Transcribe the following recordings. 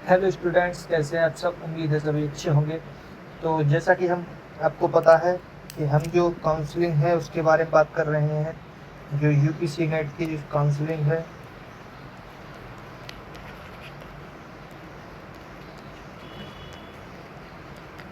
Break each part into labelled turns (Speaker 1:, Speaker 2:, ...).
Speaker 1: Hello students, कैसे हैं आप सब। उम्मीद है सभी अच्छे होंगे। तो जैसा कि हम आपको पता है कि हम जो काउंसलिंग है उसके बारे में बात कर रहे हैं। जो यूपीसी नेट की जो काउंसलिंग है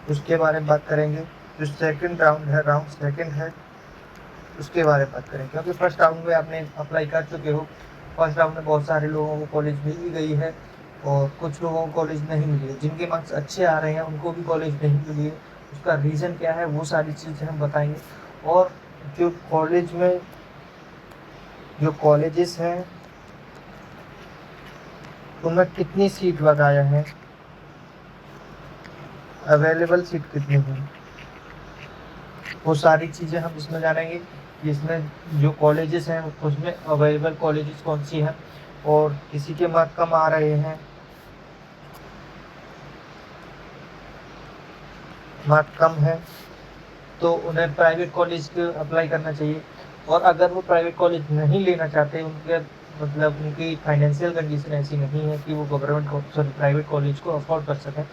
Speaker 1: उसके बारे में बात करेंगे। जो सेकंड राउंड है, राउंड सेकंड है, उसके बारे में बात करेंगे। क्योंकि फर्स्ट राउंड में आपने अप्लाई कर चुके हो। फर्स्ट राउंड में बहुत सारे लोगों को कॉलेज मिल भी गई है और कुछ लोगों को कॉलेज नहीं मिली है। जिनके मार्क्स अच्छे आ रहे हैं उनको भी कॉलेज नहीं मिली है। उसका रीज़न क्या है वो सारी चीज़ें हम बताएंगे। और जो कॉलेज में जो कॉलेजेस हैं उनमें कितनी सीट लगाया है, अवेलेबल सीट कितनी है, वो सारी चीज़ें हम इसमें जानेंगे। इसमें जो कॉलेजेस हैं उसमें अवेलेबल कॉलेजेस कौन सी हैं, और किसी के मार्क कम आ रहे हैं, मार्क कम है तो उन्हें प्राइवेट कॉलेज अप्लाई करना चाहिए। और अगर वो प्राइवेट कॉलेज नहीं लेना चाहते, उनके मतलब उनकी फाइनेंशियल कंडीशन ऐसी नहीं है कि वो प्राइवेट कॉलेज को अफोर्ड कर सकें,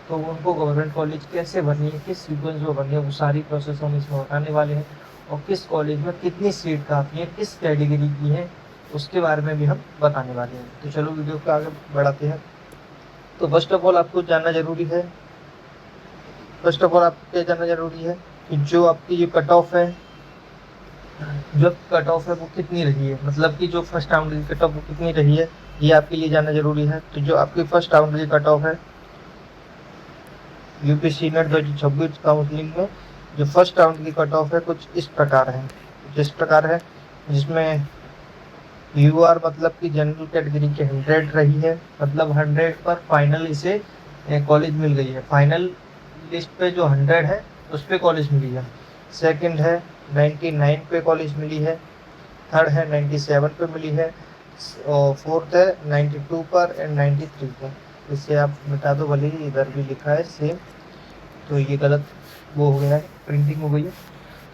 Speaker 1: तो उनको गवर्नमेंट कॉलेज कैसे भरनी है, किस सीक्वेंस में भरनी है, वो सारी प्रोसेस हम इसमें बताने वाले हैं। और किस कॉलेज में कितनी सीट काफ़ी है, किस कैटेगरी की है, उसके बारे में भी हम बताने वाले हैं। तो चलो वीडियो को आगे बढ़ाते हैं। तो फर्स्ट ऑफ ऑल आपको जानना जरूरी है, फर्स्ट ऑफ ऑल आपको क्या जानना जरूरी है कि जो आपकी ये कट ऑफ है, जो कट ऑफ है वो कितनी रही है, मतलब कि जो फर्स्ट राउंड की कट ऑफ वो कितनी रही है, ये आपके लिए जानना जरूरी है। तो जो आपकी फर्स्ट राउंड की कट ऑफ है यूपीसी नेट 2026 काउंसलिंग में, जो फर्स्ट राउंड की कट ऑफ है कुछ इस प्रकार है, जिसमें यूआर मतलब कि जनरल कैटेगरी के 100 रही है, मतलब 100 पर फाइनल इसे कॉलेज मिल गई है। फाइनल लिस्ट पे जो 100 है उस पे कॉलेज मिली है। सेकंड है 99 पे कॉलेज मिली है। थर्ड है 97 पे मिली है। और फोर्थ है 92 पर एंड 93 पर। इसे आप मिटा दो, भले ही इधर भी लिखा है सेम, तो ये गलत वो हो गया है, प्रिंटिंग हो गई है।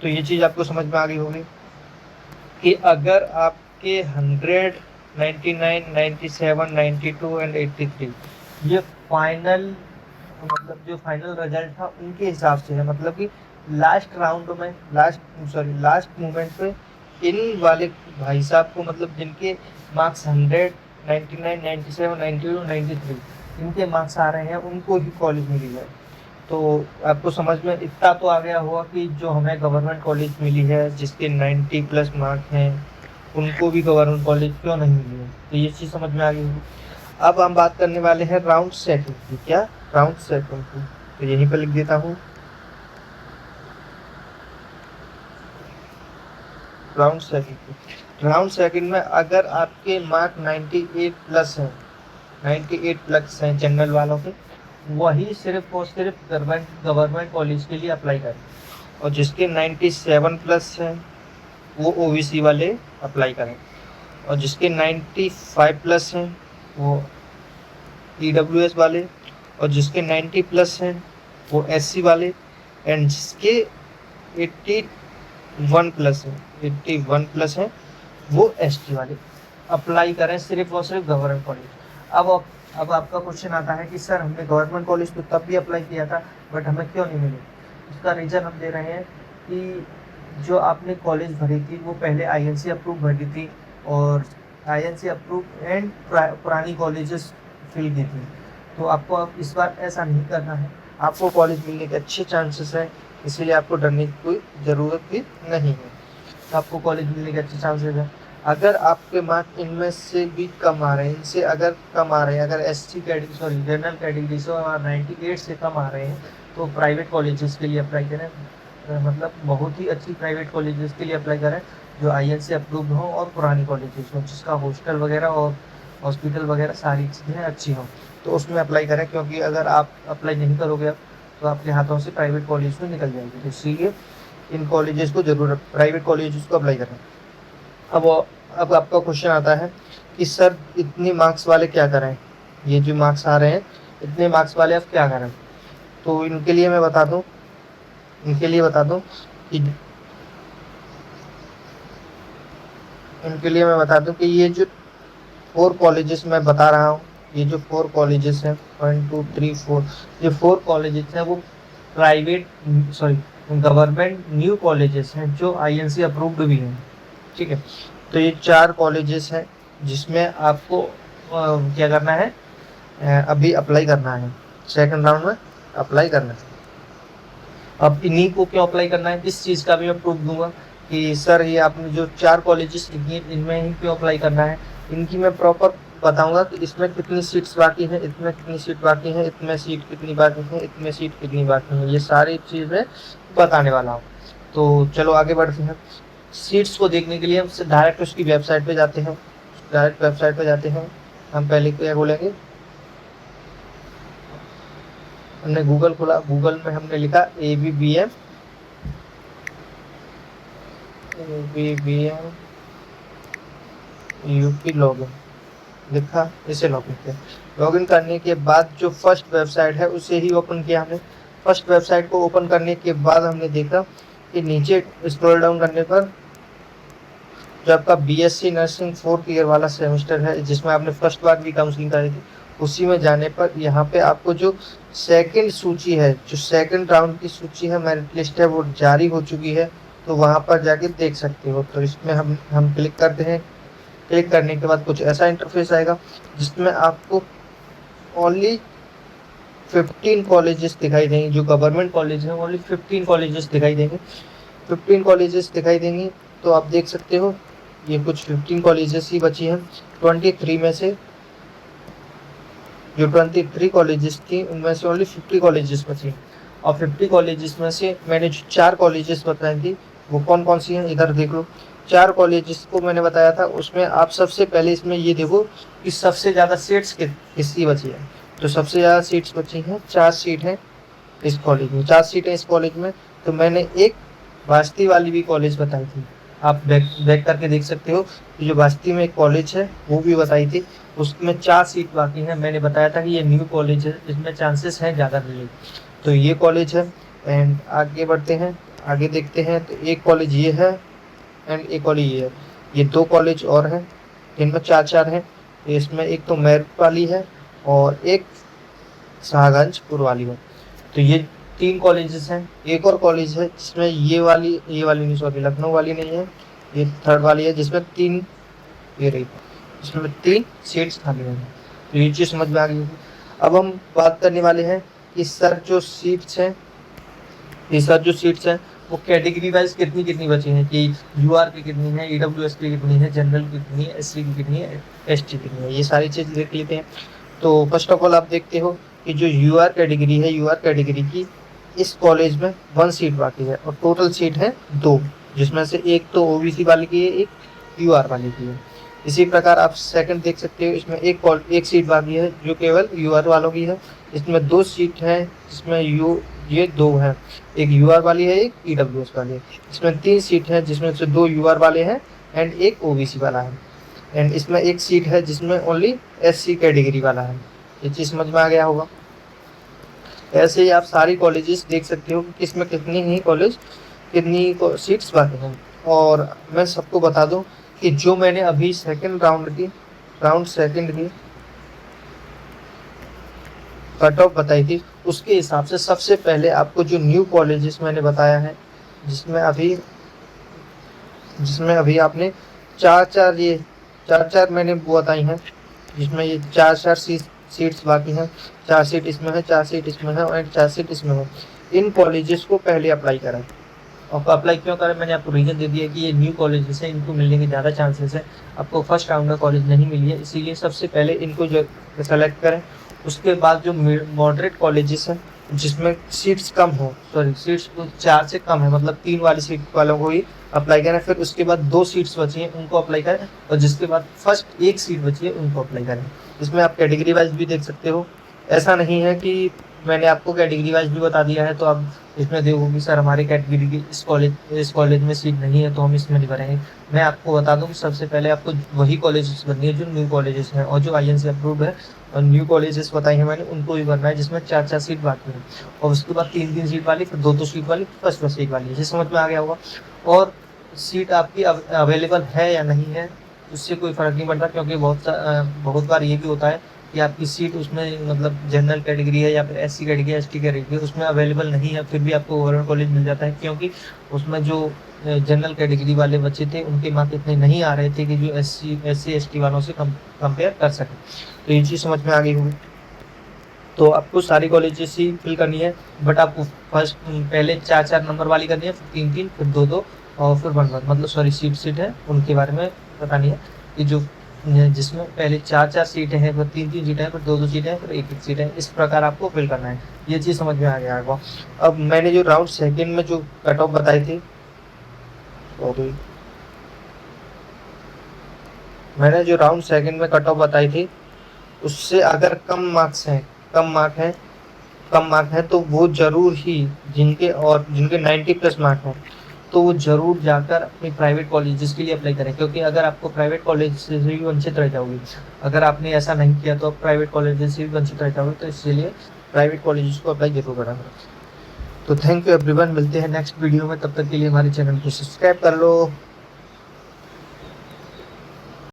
Speaker 1: तो ये चीज़ आपको समझ में आ गई होगी कि अगर आपके 100, 99, 97, 92 एंड 83 ये फाइनल, मतलब जो फाइनल रिजल्ट था उनके हिसाब से है, मतलब कि लास्ट राउंड में, लास्ट मोमेंट पे इन वाले भाई साहब को, मतलब जिनके मार्क्स 100, 99, 97, 92, 93 इनके मार्क्स आ रहे हैं उनको ही कॉलेज मिली है। तो आपको समझ में इतना तो आ गया होगा कि जो हमें गवर्नमेंट कॉलेज मिली है जिसके 90 प्लस मार्क हैं उनको भी गवर्नमेंट कॉलेज क्यों नहीं मिली है, तो ये चीज़ समझ में आ गई होगी। अब हम बात करने वाले हैं राउंड सेकंड की। क्या? राउंड सेकंड की। तो यहीं पर लिख देता हूँ राउंड सेकंड की। राउंड सेकंड में अगर आपके मार्क 98 प्लस हैं, 98 प्लस हैं जनरल वालों के, वही सिर्फ और सिर्फ गवर्नमेंट कॉलेज के लिए अप्लाई करें। और जिसके 97 प्लस हैं वो ओबीसी वाले अप्लाई करें। और जिसके 95 प्लस हैं वो ईडब्ल्यूएस वाले। और जिसके 90 प्लस हैं वो एससी वाले। एंड जिसके 81 प्लस है, 81 प्लस है, वो एसटी वाले अप्लाई करें सिर्फ और सिर्फ गवर्नमेंट कॉलेज। अब आपका क्वेश्चन आता है कि सर हमने गवर्नमेंट कॉलेज तो तब भी अप्लाई किया था बट हमें क्यों नहीं मिले। इसका रीज़न हम दे रहे हैं कि जो आपने कॉलेज भरी थी वो पहले आईएनसी अप्रूव भरी थी, और आईएनसी अप्रूव एंड पुरानी कॉलेजेस फिल की थी। तो आपको अब इस बार ऐसा नहीं करना है, आपको कॉलेज मिलने के अच्छे चांसेस हैं, इसीलिए आपको डरने की कोई ज़रूरत भी नहीं है। तो आपको कॉलेज मिलने के अच्छे चांसेस हैं। अगर आपके मार्क इनमें से भी कम आ रहे हैं, इनसे अगर कम आ रहे हैं, अगर जनरल कैटेगरी से और 98 से कम आ रहे हैं, तो प्राइवेट कॉलेजेस के लिए अप्लाई करें। मतलब बहुत ही अच्छी प्राइवेट कॉलेजेस के लिए अप्लाई करें जो आईएनसी अप्रूव्ड हो और पुरानी कॉलेजेस हो, जिसका हॉस्टल वगैरह और हॉस्पिटल वगैरह सारी चीज़ें अच्छी हों, तो उसमें अप्लाई करें। क्योंकि अगर आप अप्लाई नहीं करोगे तो आपके हाथों से प्राइवेट कॉलेज में निकल जाएगी। तो इसीलिए इन कॉलेजेस को जरूर, प्राइवेट कॉलेजेस को अप्लाई करें। अब अब आपका क्वेश्चन आता है कि सर इतने मार्क्स वाले क्या करें, ये जो मार्क्स आ रहे हैं इतने मार्क्स वाले अब क्या करें। तो इनके लिए मैं बता दूं, इनके लिए बता दूं कि इनके लिए मैं बता दूं कि ये जो 4 कॉलेजेस मैं बता रहा हूँ, ये जो 4 कॉलेजेस हैं, 1 2 3 4, ये 4 कॉलेजेस हैं वो private, sorry, government new colleges हैं जो आईएनसी अप्रूव्ड भी हैं। ठीक है, तो ये 4 कॉलेजेस हैं जिसमें आपको क्या करना है, अभी अप्लाई करना है, सेकंड राउंड में अप्लाई करना है। अब इन्हीं को क्यों अप्लाई करना है, इस चीज़ का भी मैं प्रूफ दूंगा कि सर ये आपने जो 4 कॉलेजेस लिखी हैं इनमें ही क्यों अप्लाई करना है, इनकी मैं प्रॉपर बताऊंगा कि इसमें कितनी सीट्स बाकी हैं, इसमें कितनी सीट बाकी हैं, इसमें सीट कितनी बाकी है, इसमें सीट कितनी बाकी है, ये सारी चीज़ें बताने वाला हूँ। तो चलो आगे बढ़ते हैं। सीट्स को देखने के लिए हम डायरेक्ट उसकी वेबसाइट पे जाते हैं, डायरेक्ट वेबसाइट पे जाते हैं। हम पहले क्या बोलेंगे, हमने गूगल खोला, गूगल में हमने लिखा ABBM यूपी लॉगिन लिखा, इसे लॉगिन किया। लॉगिन करने के बाद जो फर्स्ट वेबसाइट है उसे ही ओपन किया हमने। फर्स्ट वेबसाइट को ओपन करने के बाद हमने देखा कि नीचे स्क्रॉल डाउन करने पर जो आपका BSc नर्सिंग 4th ईयर वाला सेमेस्टर है जिसमें आपने फर्स्ट बार भी काउंसलिंग करी थी, उसी में जाने पर यहाँ पे आपको जो सेकंड सूची है, जो सेकंड राउंड की सूची है, मेरिट लिस्ट है, वो जारी हो चुकी है। तो वहाँ पर जाके देख सकते हो। तो इसमें हम क्लिक करते हैं। क्लिक करने के बाद कुछ ऐसा इंटरफेस आएगा जिसमें आपको ओनली 15 कॉलेजेस दिखाई देंगे, जो गवर्नमेंट कॉलेज हैं ओनली 15 कॉलेजेस दिखाई देंगे, 15 कॉलेजेस दिखाई देंगी। तो आप देख सकते हो ये कुछ 15 कॉलेजेस ही बची हैं 23 में से। जो 23 कॉलेजेस थी उनमें से ओनली 50 कॉलेजेस बची, और 50 कॉलेजेस में से मैंने जो 4 कॉलेजेस बताई थी वो कौन कौन सी हैं, इधर देख लो। 4 कॉलेजेस को मैंने बताया था, उसमें आप सबसे पहले इसमें ये देखो कि सबसे ज़्यादा सीट्स किसकी बची है। तो सबसे ज़्यादा सीट्स बची हैं, 4 सीट हैं इस कॉलेज में, 4 सीटें इस कॉलेज में। तो मैंने एक बास्ती वाली भी कॉलेज बताई थी, आप बैक करके देख सकते हो। जो बास्ती में एक कॉलेज है वो भी बताई थी, उसमें 4 सीट बाकी हैं। मैंने बताया था कि ये न्यू कॉलेज है, इसमें चांसेस हैं ज़्यादा मिलने। तो ये कॉलेज है। एंड आगे बढ़ते हैं, आगे देखते हैं। तो एक कॉलेज ये है एंड एक कॉलेज ये है। ये 2 कॉलेज और हैं जिनमें 4-4 हैं। इसमें एक तो मेरठ वाली है और एक शाहगंजपुर वाली है। तो ये 3 कॉलेजेस हैं। एक और कॉलेज है जिसमें ये वाली नहीं, सॉरी, लखनऊ वाली नहीं है, ये थर्ड वाली है जिसमें 3, ये रही, इसमें 3 सीट्स खाली हैं। तो ये चीज़ समझ में आ गई होगी। अब हम बात करने वाले हैं कि सर जो सीट्स हैं, ये सर जो सीट्स हैं वो कैटेगरी वाइज कितनी कितनी बची हैं, कि यूआर की कितनी है, ईडब्ल्यूएस की कितनी है, जनरल की कितनी है, एससी की कितनी है, एसटी की कितनी है, ये सारी चीज़ देख लेते हैं। तो फर्स्ट ऑफ ऑल आप देखते हो कि जो यूआर कैटेगरी है, यूआर कैटेगरी की इस कॉलेज में 1 सीट बाकी है और टोटल सीट है 2, जिसमें से एक तो ओबीसी वाले की है, एक यूआर वाले की है। इसी प्रकार आप सेकंड देख सकते हो, इसमें एक सीट बाकी है जो केवल यूआर वालों की है। इसमें 2 सीट हैं जिसमें ये 2 हैं, एक यूआर वाली है, एक ईडब्ल्यूएस वाली है। इसमें 3 सीट हैं जिसमें से 2 यूआर वाले हैं एंड एक ओबीसी वाला है। एंड इसमें एक सीट है जिसमें ओनली एससी कैटेगरी वाला है। ये चीज़ समझ में आ गया होगा। ऐसे ही आप सारी कॉलेजेस देख सकते हो कि इसमें कितनी ही कॉलेज, कितनी सीट्स बाकी हैं। और मैं सबको बता दूं कि जो मैंने अभी राउंड सेकंड की कट ऑफ बताई थी, उसके हिसाब से सबसे पहले आपको जो न्यू कॉलेजेस मैंने बताया है, जिसमें अभी आपने चार मैंने वो बताई हैं, जिसमें ये 4 सीट्स बाकी हैं। 4 सीट इसमें है, 4 सीट इसमें है और 4 सीट इसमें है। इन कॉलेजेस को पहले अप्लाई करें। और अप्लाई क्यों करें, मैंने आपको रीजन दे दिया कि ये न्यू कॉलेजेस हैं, इनको मिलने के ज़्यादा चांसेस है। आपको फर्स्ट राउंड का कॉलेज नहीं मिली है, इसीलिए सबसे पहले इनको जो सेलेक्ट करें। उसके बाद जो मॉडरेट कॉलेजेस हैं जिसमें सीट्स कम हो, सॉरी सीट्स 4 से कम है, मतलब 3 वाली सीट वालों को ही अप्लाई करें। फिर उसके बाद 2 सीट्स बची हैं उनको अप्लाई करें, और जिसके बाद फर्स्ट 1 सीट बची है उनको अप्लाई करें। इसमें आप कैटेगरी वाइज भी देख सकते हो। ऐसा नहीं है कि मैंने आपको कैटेगरी वाइज भी बता दिया है तो आप इसमें देखो कि सर हमारी कैटेगरी की इस कॉलेज में सीट नहीं है तो हम इसमें नहीं भरेंगे। मैं आपको बता दूं कि सबसे पहले आपको वही कॉलेजेस भरनी है जो न्यू कॉलेजेस हैं, और जो आईएनसी अप्रूव्ड है और न्यू कॉलेजेस बताई हैं मैंने, उनको भी भरना है जिसमें 4 सीट बाकी है। और उसके बाद 3 सीट वाली, फिर 2 सीट वाली, फर्स्ट सीट वाली। ये समझ में आ गया होगा। और सीट आपकी अवेलेबल है या नहीं है उससे कोई फ़र्क नहीं पड़ता, क्योंकि बहुत बार ये भी होता है कि आपकी सीट उसमें मतलब जनरल कैटेगरी है या फिर SC कैटेगरी, ST कैटेगरी उसमें अवेलेबल नहीं है, फिर भी आपको गवर्नमेंट कॉलेज मिल जाता है, क्योंकि उसमें जो जनरल कैटेगरी वाले बच्चे थे उनके मार्क्स इतने नहीं आ रहे थे कि जो SC ST वालों से कंपेयर कर सकें। तो ये चीज़ समझ में आ गई होगी। तो आपको सारी कॉलेजेस ही फिल करनी है, बट आपको फर्स्ट पहले 4-4 नंबर वाली करनी है, फिर 3-3, फिर 2-2 और फिर 1-1, मतलब सॉरी सीट है उनके बारे में बतानी है कि जो जिसमें पहले 4-4 सीटें हैं, फिर 3-3 सीटें हैं, फिर 2-2 सीटें हैं, फिर 1-1 सीट है। इस प्रकार आपको फिल करना है। ये चीज़ समझ में आ गया आपको। अब मैंने जो राउंड सेकंड में जो कट ऑफ बताई थी, सॉरी, मैंने जो राउंड सेकंड में कट ऑफ बताई थी उससे अगर कम मार्क्स हैं, कम मार्क है, तो वो जरूर ही जिनके 90 प्लस मार्क हैं, तो वो जरूर जाकर अपने प्राइवेट कॉलेजेस के लिए अप्लाई करें, क्योंकि अगर आपको प्राइवेट कॉलेज से भी वंचित रह जाओगे, अगर आपने ऐसा नहीं किया तो आप प्राइवेट कॉलेजेस से भी वंचित रह जाओगे, तो इसलिए प्राइवेट कॉलेजेस को अप्लाई जरूर करना। तो थैंक यू एवरीवन, मिलते हैं नेक्स्ट वीडियो में, तब तक के लिए हमारे चैनल को सब्सक्राइब कर लो।